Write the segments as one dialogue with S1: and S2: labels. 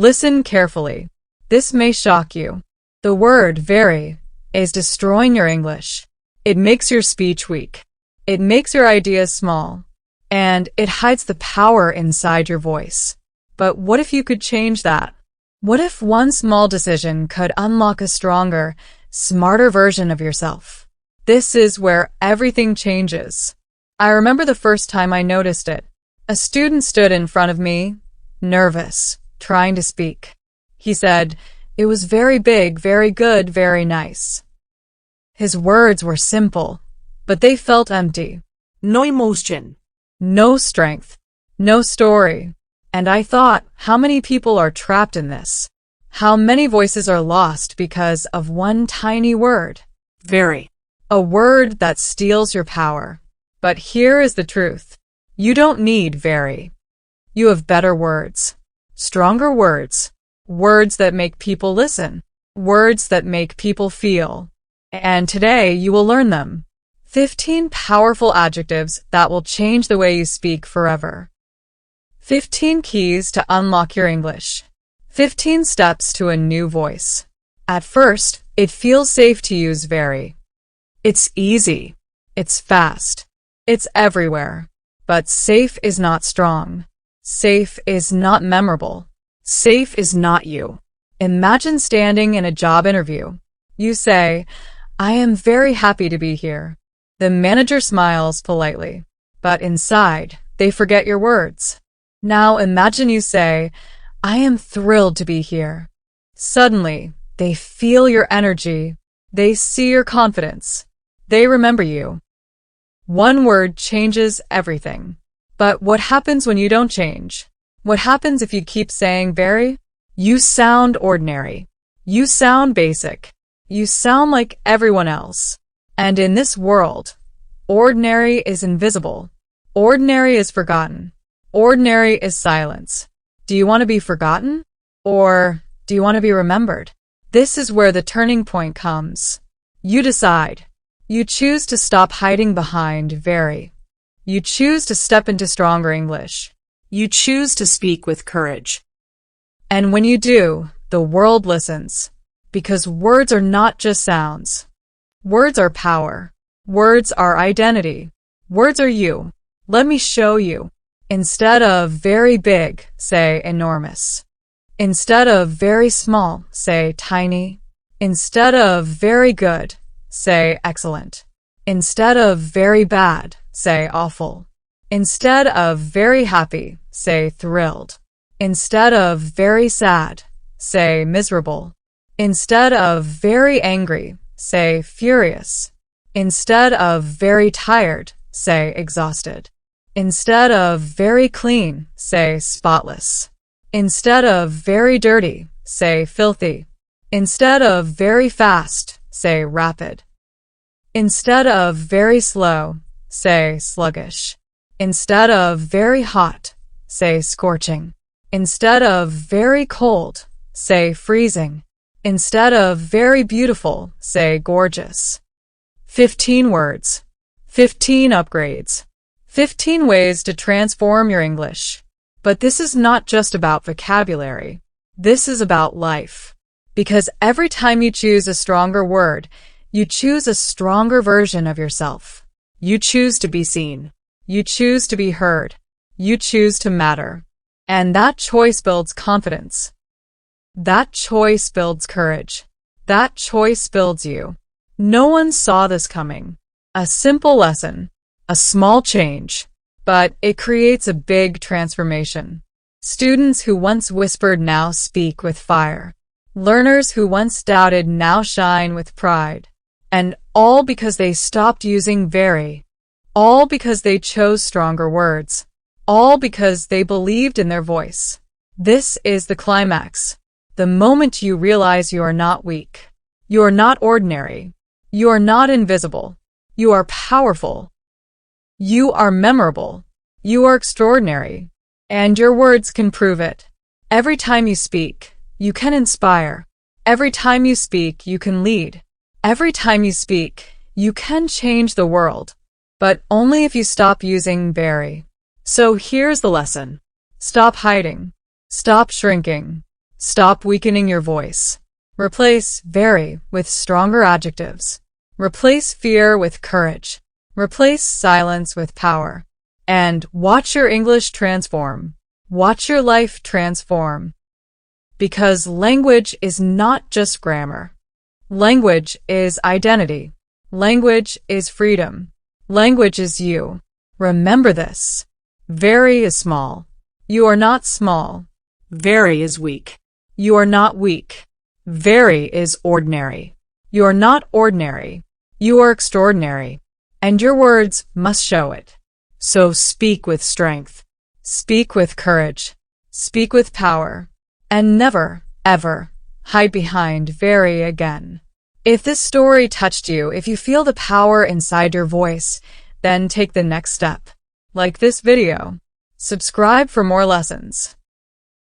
S1: Listen carefully. This may shock you. The word very is destroying your English. It makes your speech weak. It makes your ideas small. And it hides the power inside your voice. But what if you could change that? What if one small decision could unlock a stronger, smarter version of yourself? This is where everything changes. I remember the first time I noticed it. A student stood in front of me, nervous, trying to speak. He said, "It was very big, very good, very nice." His words were simple, but they felt empty.
S2: No emotion.
S1: No strength. No story. And I thought, how many people are trapped in this? How many voices are lost because of one tiny word?
S2: Very.
S1: A word that steals your power. But here is the truth. You don't need very. You have better words. Stronger words. Words that make people listen. Words that make people feel. And today you will learn them. 15 powerful adjectives that will change the way you speak forever. 15 keys to unlock your English. 15 steps to a new voice. At first, it feels safe to use very. It's easy. It's fast. It's everywhere. But safe is not strong. Safe is not memorable. Safe is not you. Imagine standing in a job interview. You say, "I am very happy to be here." The manager smiles politely, but inside, they forget your words. Now imagine you say, "I am thrilled to be here." Suddenly, they feel your energy. They see your confidence. They remember you. One word changes everything. But what happens when you don't change? What happens if you keep saying very? You sound ordinary. You sound basic. You sound like everyone else. And in this world, ordinary is invisible. Ordinary is forgotten. Ordinary is silence. Do you want to be forgotten? Or do you want to be remembered? This is where the turning point comes. You decide. You choose to stop hiding behind very. You choose to step into stronger English.
S2: You choose to speak with courage.
S1: And when you do, the world listens. Because words are not just sounds. Words are power. Words are identity. Words are you. Let me show you. Instead of very big, say enormous. Instead of very small, say tiny. Instead of very good, say excellent. Instead of very bad, say awful. Instead of very happy, say thrilled. Instead of very sad, say miserable. Instead of very angry, say furious. Instead of very tired, say exhausted. Instead of very clean, say spotless. Instead of very dirty, say filthy. Instead of very fast, say rapid. Instead of very slow, say sluggish. Instead of very hot, say scorching. Instead of very cold, say freezing. Instead of very beautiful, say gorgeous. 15 words. 15 upgrades. 15 ways to transform your English. But this is not just about vocabulary. This is about life. Because every time you choose a stronger word, you choose a stronger version of yourself. You choose to be seen. You choose to be heard. You choose to matter. And that choice builds confidence. That choice builds courage. That choice builds you. No one saw this coming. A simple lesson. A small change. But it creates a big transformation. Students who once whispered now speak with fire. Learners who once doubted now shine with pride. And all because they stopped using very. All because they chose stronger words. All because they believed in their voice. This is the climax. The moment you realize you are not weak. You are not ordinary. You are not invisible. You are powerful. You are memorable. You are extraordinary. And your words can prove it. Every time you speak, you can inspire. Every time you speak, you can lead. Every time you speak, you can change the world. But only if you stop using very. So here's the lesson. Stop hiding. Stop shrinking. Stop weakening your voice. Replace very with stronger adjectives. Replace fear with courage. Replace silence with power. And watch your English transform. Watch your life transform. Because language is not just grammar. Language is identity. Language is freedom. Language is you. Remember this. Very is small. You are not small.
S2: Very is weak.
S1: You are not weak. Very is ordinary. You are not ordinary. You are extraordinary. And your words must show it. So speak with strength. Speak with courage. Speak with power. And never, ever, hide behind very again. If this story touched you, if you feel the power inside your voice, then take the next step. Like this video. Subscribe for more lessons.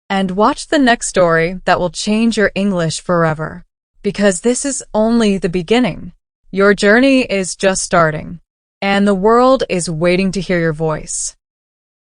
S1: And watch the next story that will change your English forever. Because this is only the beginning. Your journey is just starting. And the world is waiting to hear your voice.